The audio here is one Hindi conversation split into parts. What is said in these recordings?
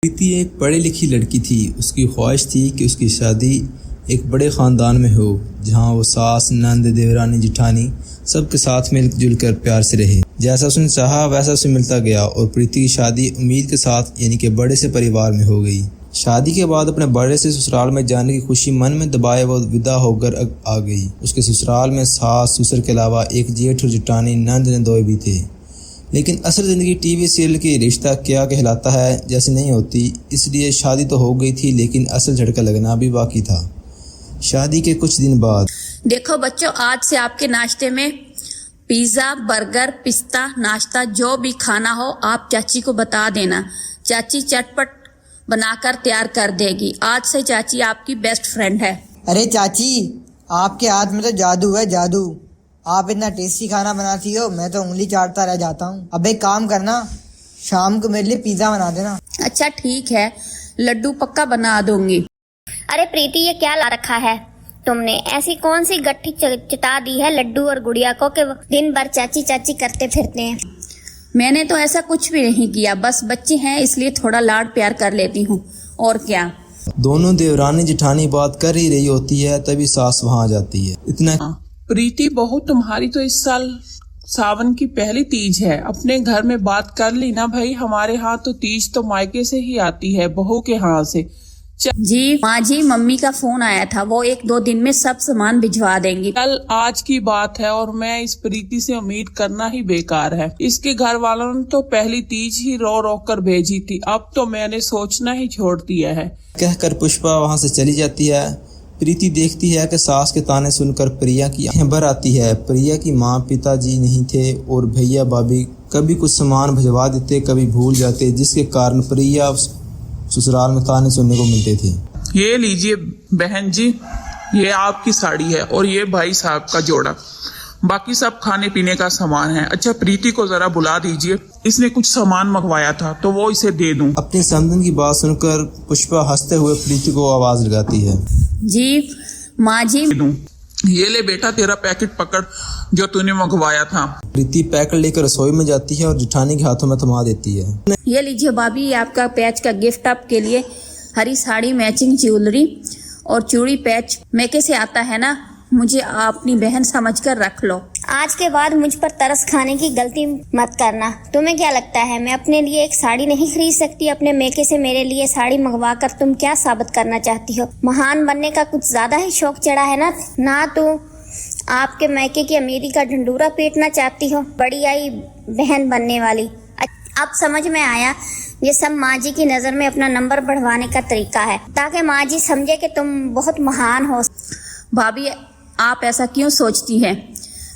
प्रीति एक पढ़ी लिखी लड़की थी। उसकी ख्वाहिश थी कि उसकी शादी एक बड़े ख़ानदान में हो, जहां वो सास, नंद, देवरानी, जिठानी सबके साथ मिलजुल कर प्यार से रहे। जैसा उसने चाहा वैसा उसे मिलता गया और प्रीति की शादी उम्मीद के साथ यानी कि बड़े से परिवार में हो गई। शादी के बाद अपने बड़े से ससुराल में जाने की खुशी मन में दबाए वो विदा होकर आ गई। उसके ससुराल में सास ससुर के अलावा एक जेठ और जिठानी, नंद, नंदोई भी थे। लेकिन असल ज़िंदगी टीवी सीरियल की रिश्ता क्या कहलाता है जैसे नहीं होती, इसलिए शादी तो हो गई थी लेकिन असल झटका लगना भी बाकी था। शादी के कुछ दिन बाद देखो बच्चों, आज से आपके नाश्ते में पिज्ज़ा, बर्गर, पिस्ता, नाश्ता जो भी खाना हो आप चाची को बता देना। चाची चटपट बनाकर तैयार कर देगी। आज से चाची आपकी बेस्ट फ्रेंड है। अरे चाची, आपके हाथ में तो जादू है, जादू। आप इतना टेस्टी खाना बनाती हो, मैं तो उंगली चाटता रह जाता हूँ। अब एक काम करना, शाम को मेरे लिए पिज्जा बना देना। अच्छा ठीक है, लड्डू पक्का बना दूंगी। अरे प्रीति, ये क्या ला रखा है तुमने? ऐसी कौन सी गट्ठी चिता दी है लड्डू और गुड़िया को कि दिन भर चाची चाची करते फिरते हैं? मैंने तो ऐसा कुछ भी नहीं किया, बस बच्चे हैं इसलिए थोड़ा लाड प्यार कर लेती हूँ, और क्या। दोनों देवरानी जिठानी बात कर ही रही होती है, तभी सास वहाँ आ जाती है। इतना प्रीति बहू, तुम्हारी तो इस साल सावन की पहली तीज है। अपने घर में बात कर ली ना भाई। हमारे यहाँ तो तीज तो मायके से ही आती है, बहू के यहाँ से। जी माँ जी, मम्मी का फोन आया था, वो 1-2 दिन में सब सामान भिजवा देंगी। कल आज की बात है और मैं इस प्रीति से उम्मीद करना ही बेकार है। इसके घर वालों ने तो पहली तीज ही रो रो कर भेजी थी, अब तो मैंने सोचना ही छोड़ दिया है। कहकर पुष्पा वहाँ से चली जाती है। प्रीति देखती है कि सास के ताने सुनकर प्रिया की आंखें भर आती है। प्रिया की माँ पिताजी नहीं थे और भैया भाभी कभी कुछ सामान भिजवा देते, कभी भूल जाते, जिसके कारण प्रिया ससुराल में ताने सुनने को मिलते थे। ये लीजिए बहन जी, ये आपकी साड़ी है और ये भाई साहब का जोड़ा, बाकी सब खाने पीने का सामान है। अच्छा प्रीति को जरा बुला दीजिए, इसने कुछ सामान मंगवाया था तो वो इसे दे दूं। अपनी समधन की बात सुनकर पुष्पा हंसते हुए प्रीति को आवाज लगाती है। जी माँ जी, ये ले बेटा तेरा पैकेट पकड़ जो तूने मंगवाया था। प्रीति पैकेट लेकर रसोई में जाती है और जिठानी के हाथों में थमा देती है। ये लीजिए भाभी, ये आपका पैच का गिफ्ट आपके लिए। हरी साड़ी, मैचिंग ज्वेलरी और चूड़ी पैच मैके से आता है ना, मुझे अपनी बहन समझकर रख लो। आज के बाद मुझ पर तरस खाने की गलती मत करना। तुम्हें क्या लगता है मैं अपने लिए एक साड़ी नहीं खरीद सकती? अपने मेके से मेरे लिए साड़ी मंगवा कर तुम क्या साबित करना चाहती हो? महान बनने का कुछ ज्यादा ही शौक चढ़ा है ना तो आपके मैके की अमीरी का ढंडूरा पीटना चाहती हो, बड़ी आई बहन बनने वाली। अब समझ में आया, ये सब माँ जी की नजर में अपना नंबर बढ़वाने का तरीका है, ताकि माँ जी समझे कि तुम बहुत महान हो। भाभी आप ऐसा क्यों सोचती हैं?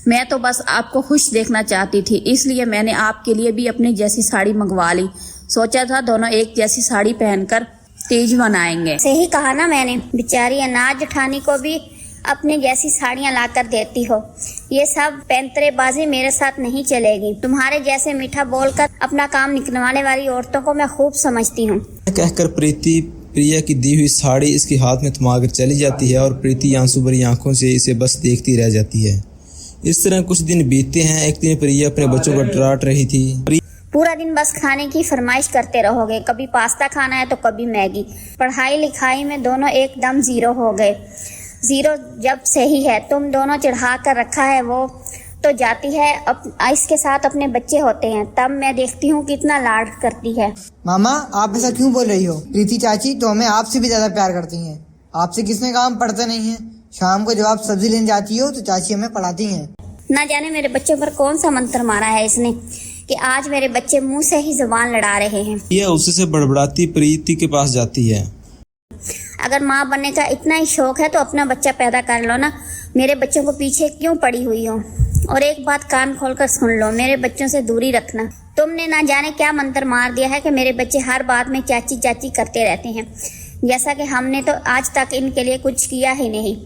मैं तो बस आपको खुश देखना चाहती थी, इसलिए मैंने आपके लिए भी अपनी जैसी साड़ी मंगवा ली। सोचा था दोनों एक जैसी साड़ी पहनकर तीज मनाएंगे। सही कहा ना मैंने, बेचारी अनाज उठानी को भी अपनी जैसी साड़ियाँ लाकर देती हो। ये सब पैंतरेबाजी मेरे साथ नहीं चलेगी। तुम्हारे जैसे मीठा बोलकर अपना काम निकलवाने वाली औरतों को मैं खूब समझती हूँ। कहकर प्रीति प्रिया की दी हुई साड़ी इसके हाथ में थमाकर चली जाती है और प्रीति आंसू भरी आंखों से इसे बस देखती रह जाती है। इस तरह कुछ दिन बीतते हैं। एक दिन प्रिया अपने बच्चों को डांट रही थी। पूरा दिन बस खाने की फरमाइश करते रहोगे, कभी पास्ता खाना है तो कभी मैगी। पढ़ाई लिखाई में दोनों एकदम जीरो हो गए। जीरो जब से ही है, तुम दोनों चढ़ा कर रखा है, वो तो जाती है इसके साथ अपने बच्चे होते हैं, तब मैं देखती हूँ कितना लाड करती है। मामा, आप ऐसा क्यों बोल रही हो? प्रीति चाची तो हमें आपसे भी ज्यादा प्यार करती हैं। आपसे किसने कहा हम पढ़ते नहीं हैं? शाम को जब आप सब्जी लेने जाती हो तो चाची हमें पढ़ाती हैं। ना जाने मेरे बच्चों पर कौन सा मंत्र मारा है इसने कि आज मेरे बच्चे मुंह से ही जुबान लड़ा रहे हैं। यह उससे बड़बड़ाती प्रीति के पास जाती है। अगर माँ बनने का इतना ही शौक है तो अपना बच्चा पैदा कर लो ना, मेरे बच्चों को पीछे क्यों पड़ी हुई हो? और एक बात कान खोलकर सुन लो, मेरे बच्चों से दूरी रखना। तुमने ना जाने क्या मंत्र मार दिया है कि मेरे बच्चे हर बात में चाची चाची करते रहते हैं, जैसा कि हमने तो आज तक इनके लिए कुछ किया ही नहीं।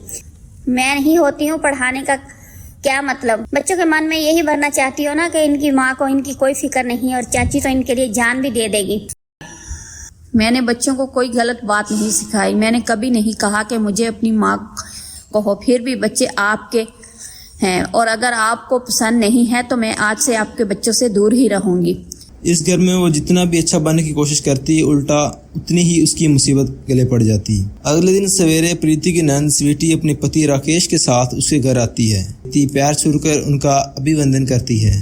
मैं नहीं होती हूँ पढ़ाने का क्या मतलब? बच्चों के मन में यही भरना चाहती हो ना कि इनकी माँ को इनकी कोई फिक्र नहीं और चाची तो इनके लिए जान भी दे देगी। मैंने बच्चों को कोई गलत बात नहीं सिखाई। मैंने कभी नहीं कहा कि मुझे अपनी माँ कहो। फिर भी बच्चे आपके हैं और अगर आपको पसंद नहीं है तो मैं आज से आपके बच्चों से दूर ही रहूंगी। इस घर में वो जितना भी अच्छा बनने की कोशिश करती है, उल्टा उतनी ही उसकी मुसीबत गले पड़ जाती है। अगले दिन सवेरे प्रीति की नंद स्वीटी अपने पति राकेश के साथ उसके घर आती है। प्रीति पैर छूकर उनका अभिवंदन करती है।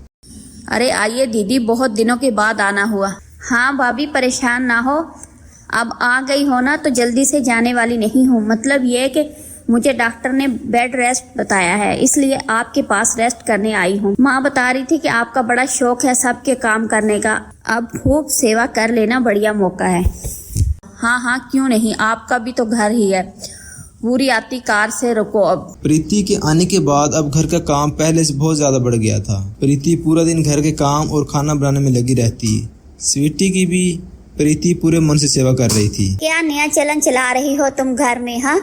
अरे आइए दीदी, बहुत दिनों के बाद आना हुआ। हाँ भाभी, परेशान ना हो, अब आ गई हो ना तो जल्दी से जाने वाली नहीं हूँ। मतलब ये कि मुझे डॉक्टर ने बेड रेस्ट बताया है, इसलिए आपके पास रेस्ट करने आई हूँ। माँ बता रही थी कि आपका बड़ा शौक है सबके काम करने का, अब खूब सेवा कर लेना, बढ़िया मौका है। हाँ हाँ, क्यों नहीं, आपका भी तो घर ही है। पूरी आती कार से रुको अब। प्रीति के आने के बाद अब घर का काम पहले से बहुत ज्यादा बढ़ गया था। प्रीति पूरा दिन घर के काम और खाना बनाने में लगी रहती। स्वीटी की भी प्रीति पूरे मन से सेवा कर रही थी। क्या नया चलन चला रही हो तुम घर में, हाँ?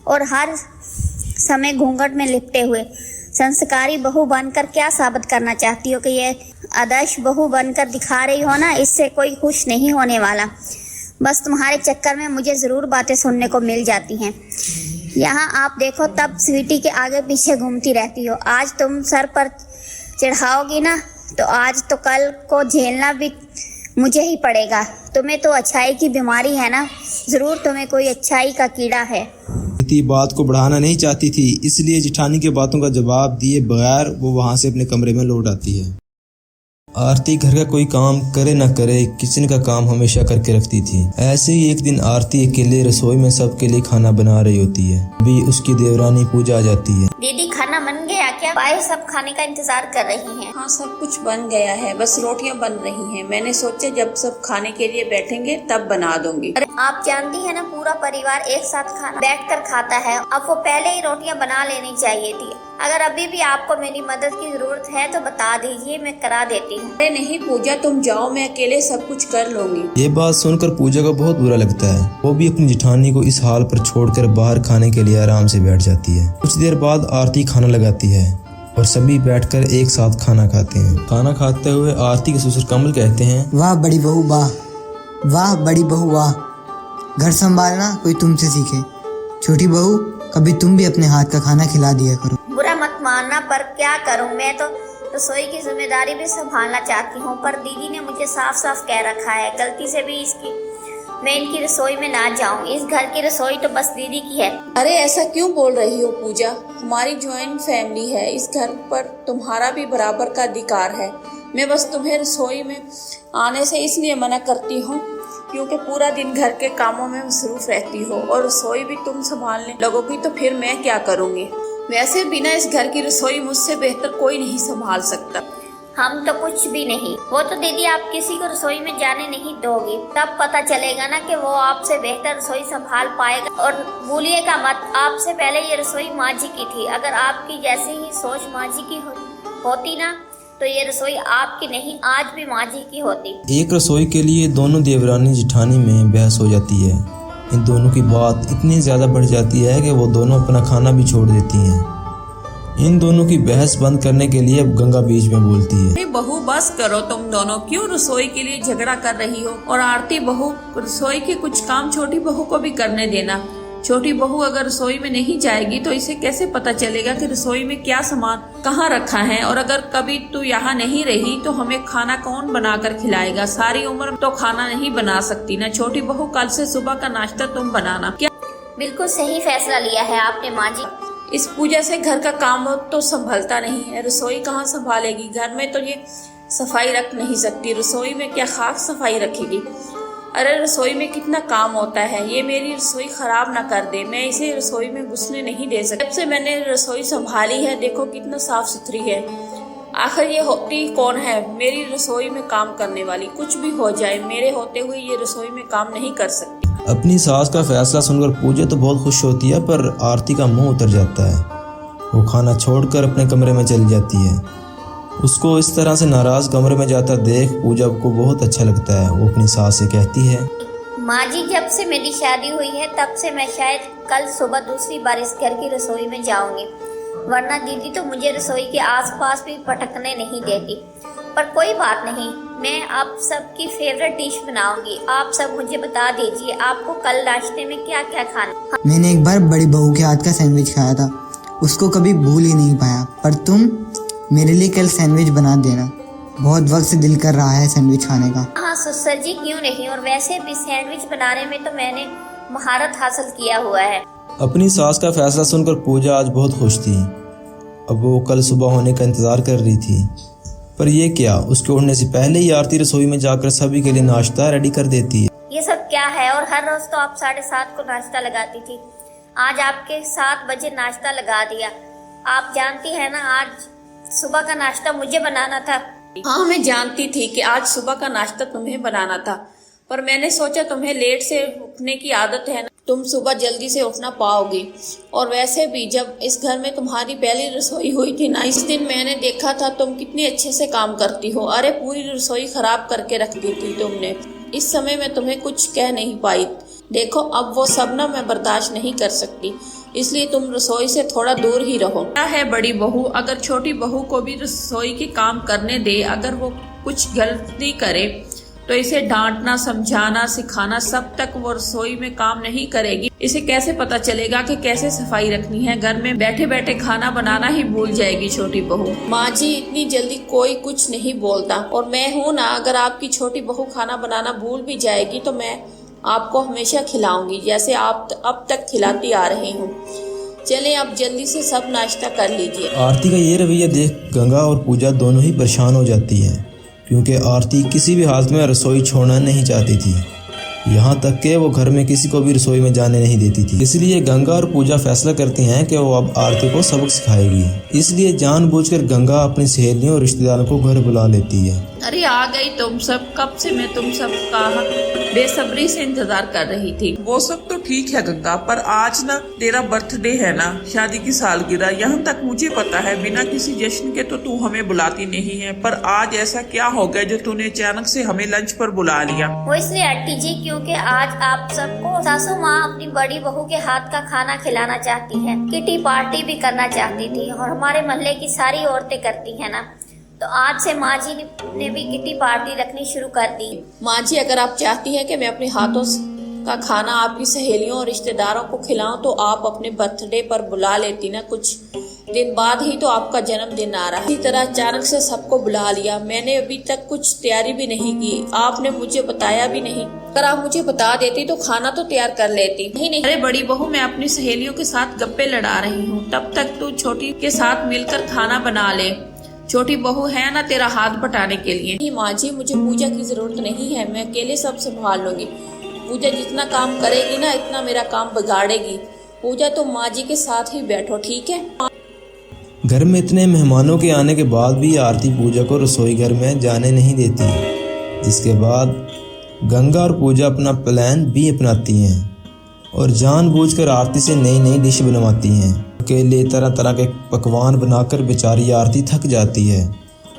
और हर समय घूंघट में लिपटे हुए संस्कारी बहू बनकर क्या साबित करना चाहती हो कि ये आदर्श बहू बनकर दिखा रही हो ना? इससे कोई खुश नहीं होने वाला। बस तुम्हारे चक्कर में मुझे जरूर बातें सुनने को मिल जाती हैं। यहाँ आप देखो, तब स्वीटी के आगे पीछे घूमती रहती हो। आज तुम सर पर चढ़ाओगी ना तो आज तो कल को झेलना भी मुझे ही पड़ेगा। तुम्हें तो अच्छाई की बीमारी है ना, जरूर तुम्हें कोई अच्छाई का कीड़ा है। प्रीति बात को बढ़ाना नहीं चाहती थी, इसलिए जिठानी के बातों का जवाब दिए बगैर वो वहां से अपने कमरे में लौट आती है। आरती घर का कोई काम करे न करे, किचन का काम हमेशा करके रखती थी। ऐसे ही एक दिन आरती अकेले रसोई में सबके लिए खाना बना रही होती है। अभी उसकी देवरानी पूजा आ जाती है। दीदी, खाना बन गया क्या? भाई सब खाने का इंतजार कर रही हैं। हाँ, सब कुछ बन गया है, बस रोटियां बन रही हैं। मैंने सोचा जब सब खाने के लिए बैठेंगे तब बना दूंगी। अरे आप जानती है ना, पूरा परिवार एक साथ खाना बैठकर खाता है। अब वो पहले ही रोटियां बना लेनी चाहिए थी। अगर अभी भी आपको मेरी मदद की जरूरत है तो बता दीजिए, मैं करा देती हूँ। अरे नहीं पूजा, तुम जाओ, मैं अकेले सब कुछ कर लूंगी। ये बात सुनकर पूजा को बहुत बुरा लगता है। वो भी अपनी जिठानी को इस हाल पर छोड़कर बाहर खाने के लिए आराम से बैठ जाती है। कुछ देर बाद आरती खाना लगाती है और सभी बैठकर एक साथ खाना खाते हैं। खाना खाते हुए आरती के ससुर कमल कहते हैं, वाह बड़ी बहू वाह, वाह बड़ी बहू वाह। घर संभालना कोई तुमसे सीखे। छोटी बहू, कभी तुम भी अपने हाथ का खाना खिला दिया करो। बुरा मत मानना, पर क्या करूँ, मैं तो रसोई की जिम्मेदारी भी संभालना चाहती हूँ, पर दीदी ने मुझे साफ साफ कह रखा है गलती से भी मैं इनकी रसोई में ना जाऊँ। इस घर की रसोई तो बस दीदी की है। अरे ऐसा क्यों बोल रही हो पूजा? हमारी ज्वाइंट फैमिली है, इस घर पर तुम्हारा भी बराबर का अधिकार है। मैं बस तुम्हें रसोई में आने से इसलिए मना करती हूँ क्योंकि पूरा दिन घर के कामों में मसरूफ रहती हो और रसोई भी तुम संभालने लगोगी तो फिर मैं क्या करूँगी? वैसे बिना इस घर की रसोई मुझसे बेहतर कोई नहीं संभाल सकता। हम तो कुछ भी नहीं। वो तो दीदी आप किसी को रसोई में जाने नहीं दोगी, तब पता चलेगा ना कि वो आपसे बेहतर रसोई संभाल पाएगा। और भूलिएगा मत, आपसे पहले ये रसोई माँ जी की थी। अगर आपकी जैसी ही सोच माँ जी की होती ना तो ये रसोई आपकी नहीं, आज भी माँ जी की होती। एक रसोई के लिए दोनों देवरानी जिठानी में बहस हो जाती है। इन दोनों की बात इतनी ज्यादा बढ़ जाती है कि वो दोनों अपना खाना भी छोड़ देती हैं। इन दोनों की बहस बंद करने के लिए अब गंगा बीच में बोलती है, अरे बहू बस करो, तुम दोनों क्यों रसोई के लिए झगड़ा कर रही हो? और आरती बहू, रसोई के कुछ काम छोटी बहू को भी करने देना। छोटी बहू अगर रसोई में नहीं जाएगी तो इसे कैसे पता चलेगा कि रसोई में क्या सामान कहाँ रखा है? और अगर कभी तू यहाँ नहीं रही तो हमें खाना कौन बनाकर खिलाएगा? सारी उम्र तो खाना नहीं बना सकती ना। छोटी बहू, कल से सुबह का नाश्ता तुम बनाना। क्या? बिल्कुल सही फैसला लिया है आपने माँ जी। इस पूजा से घर का काम तो संभलता नहीं है, रसोई कहाँ संभालेगी? घर में तो ये सफाई रख नहीं सकती, रसोई में क्या खाक सफाई रखेगी? अरे रसोई में कितना काम होता है, ये मेरी रसोई खराब ना कर दे। मैं इसे रसोई में घुसने नहीं दे सकती। जब से मैंने रसोई संभाली है देखो कितना साफ सुथरी है। आखिर ये होती कौन है मेरी रसोई में काम करने वाली? कुछ भी हो जाए, मेरे होते हुए ये रसोई में काम नहीं कर सकती। अपनी सास का फैसला सुनकर पूजा तो बहुत खुश होती है, पर आरती का मुंह उतर जाता है। वो खाना छोड़कर अपने कमरे में चली जाती है। उसको इस तरह से नाराज कमरे में जाता देख पूजा को बहुत अच्छा लगता है। वो अपनी सास से कहती है, माँ जी, जब से मेरी शादी हुई है तब से मैं शायद कल सुबह दूसरी बार इस घर की रसोई में जाऊंगी, वरना दीदी तो मुझे रसोई के आसपास भी पटकने नहीं देती। पर कोई बात नहीं, मैं आप सबकी फेवरेट डिश बनाऊंगी। आप सब मुझे बता दीजिए आपको कल नाश्ते में क्या क्या खाना। मैंने एक बार बड़ी बहू के हाथ का सैंडविच खाया था, उसको कभी भूल ही नहीं पाया। पर तुम मेरे लिए कल सैंडविच बना देना। बहुत वक्त से दिल कर रहा है सैंडविच खाने का। हाँ ससुर जी क्यों नहीं, और वैसे भी सैंडविच बनाने में तो मैंने महारत हासिल किया हुआ है। अपनी सास का फैसला सुनकर पूजा आज बहुत खुश थी। अब वो कल सुबह होने का इंतज़ार कर रही थी, पर यह क्या, उसके उठने से पहले ही आरती रसोई में जाकर सभी के लिए नाश्ता रेडी कर देती है। ये सब क्या है? और हर रोज तो आप 7:30 को नाश्ता लगाती थी, आज आपके 7 बजे नाश्ता लगा दिया। आप जानती है ना आज सुबह का नाश्ता मुझे बनाना था। हाँ मैं जानती थी कि आज सुबह का नाश्ता तुम्हें बनाना था, पर मैंने सोचा तुम्हें लेट से उठने की आदत है ना, तुम सुबह जल्दी से उठना पाओगी। और वैसे भी जब इस घर में तुम्हारी पहली रसोई हुई थी ना, इस दिन मैंने देखा था तुम कितनी अच्छे से काम करती हो। अरे पूरी रसोई खराब करके रख दी थी तुमने। इस समय मैं तुम्हें कुछ कह नहीं पाई। देखो अब वो सब ना मैं बर्दाश्त नहीं कर सकती, इसलिए तुम रसोई से थोड़ा दूर ही रहो। क्या है बड़ी बहू, अगर छोटी बहू को भी रसोई के काम करने दे, अगर वो कुछ गलती करे तो इसे डांटना, समझाना, सिखाना, सब तक वो रसोई में काम नहीं करेगी। इसे कैसे पता चलेगा कि कैसे सफाई रखनी है? घर में बैठे बैठे खाना बनाना ही भूल जाएगी छोटी बहू। माँ जी इतनी जल्दी कोई कुछ नहीं बोलता, और मैं हूँ ना, अगर आपकी छोटी बहू खाना बनाना भूल भी जाएगी तो मैं आपको हमेशा खिलाऊंगी, जैसे आप अब तक खिलाती आ रही हूँ। चलें अब जल्दी से सब नाश्ता कर लीजिए। आरती का ये रवैया देख गंगा और पूजा दोनों ही परेशान हो जाती है, क्योंकि आरती किसी भी हालत में रसोई छोड़ना नहीं चाहती थी। यहाँ तक कि वो घर में किसी को भी रसोई में जाने नहीं देती थी। इसलिए गंगा और पूजा फैसला करती हैं कि वो अब आरती को सबक सिखाएगी। इसलिए जानबूझकर गंगा अपनी सहेलियों और रिश्तेदारों को घर बुला लेती है। अरे आ गई तुम सब, कब से मैं तुम सब का बेसब्री से इंतजार कर रही थी। वो सब तो ठीक है गंगा, पर आज ना तेरा बर्थडे है ना, शादी की सालगिरह। यहाँ तक मुझे पता है बिना किसी जश्न के तो तू हमें बुलाती नहीं है, पर आज ऐसा क्या हो गया जो तूने अचानक से हमें लंच पर बुला लिया? वो इसलिए आंटी जी क्योंकि आज आप सबको सासू माँ अपनी बड़ी बहू के हाथ का खाना खिलाना चाहती है। किटी पार्टी भी करना चाहती थी, और हमारे मोहल्ले की सारी औरतें करती है ना, तो आज से माँ जी ने भी किटी पार्टी रखनी शुरू कर दी। माँ जी अगर आप चाहती हैं कि मैं अपने हाथों का खाना आपकी सहेलियों और रिश्तेदारों को खिलाऊं, तो आप अपने बर्थडे पर बुला लेती ना। कुछ दिन बाद ही तो आपका जन्मदिन आ रहा है, इसी तरह अचानक से सबको बुला लिया। मैंने अभी तक कुछ तैयारी भी नहीं की, आपने मुझे बताया भी नहीं। अगर आप मुझे बता देती तो खाना तो तैयार कर लेती। नहीं, अरे बड़ी बहू मैं अपनी सहेलियों के साथ गप्पे लड़ा रही हूँ, तब तक तू छोटी के साथ मिलकर खाना बना ले। छोटी बहू है ना तेरा हाथ बटाने के लिए। नहीं माँ जी मुझे पूजा की जरूरत नहीं है, मैं अकेले सब संभाल लूंगी। पूजा जितना काम करेगी ना इतना मेरा काम बिगाड़ेगी। पूजा तुम माँ जी के साथ ही बैठो, ठीक है? घर में इतने मेहमानों के आने के बाद भी आरती पूजा को रसोई घर में जाने नहीं देती, जिसके बाद गंगा और पूजा अपना प्लान भी अपनाती हैं और जानबूझकर आरती से नई नई डिश बनवाती हैं। अकेले तरह तरह के पकवान बनाकर बेचारी आरती थक जाती है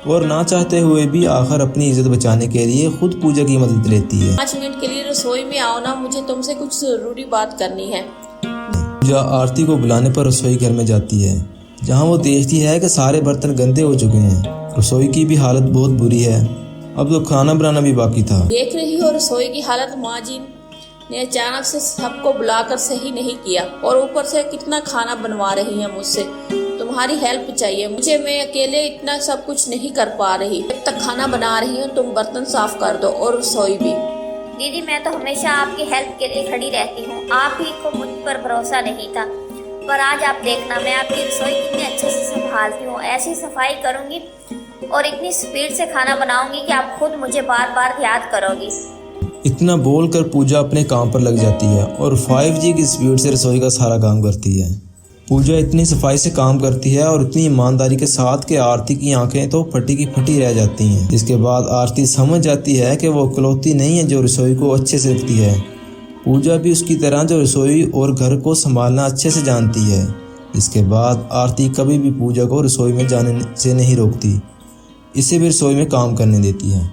और ना चाहते हुए भी आखिर अपनी इज्जत बचाने के लिए खुद पूजा की मदद लेती है। 5 मिनट के लिए रसोई में आओ ना, मुझे तुमसे कुछ जरूरी बात करनी है। पूजा आरती को बुलाने पर रसोई घर में जाती है, जहाँ वो देखती है कि सारे बर्तन गंदे हो चुके हैं। रसोई की भी हालत बहुत बुरी है, अब तो खाना बनाना भी बाकी था। देख रही हो रसोई की हालत, माँ जी ने अचानक से सबको बुलाकर सही नहीं किया, और ऊपर से कितना खाना बनवा रही है मुझसे। तुम्हारी हेल्प चाहिए मुझे, मैं अकेले इतना सब कुछ नहीं कर पा रही। जब तक खाना बना रही हूँ तुम बर्तन साफ कर दो और रसोई भी। दीदी मैं तो हमेशा आपकी हेल्प के लिए खड़ी रहती हूँ, आप ही को मुझ पर भरोसा नहीं था, पर आज आप देखना मैं आपकी रसोई कितने अच्छे से संभालती हूँ। ऐसी सफाई करूँगी और इतनी स्पीड से खाना बनाऊंगी कि आप खुद मुझे बार बार याद करोगी। इतना बोलकर पूजा अपने काम पर लग जाती है और 5G की स्पीड से रसोई का सारा काम करती है। पूजा इतनी सफाई से काम करती है और इतनी ईमानदारी के साथ कि आरती की आंखें तो फटी की फटी रह जाती हैं। इसके बाद आरती समझ जाती है कि वो इकलौती नहीं है जो रसोई को अच्छे से रखती है। पूजा भी उसकी तरह जो रसोई और घर को संभालना अच्छे से जानती है। इसके बाद आरती कभी भी पूजा को रसोई में जाने से नहीं रोकती, इसे भी रसोई में काम करने देती है।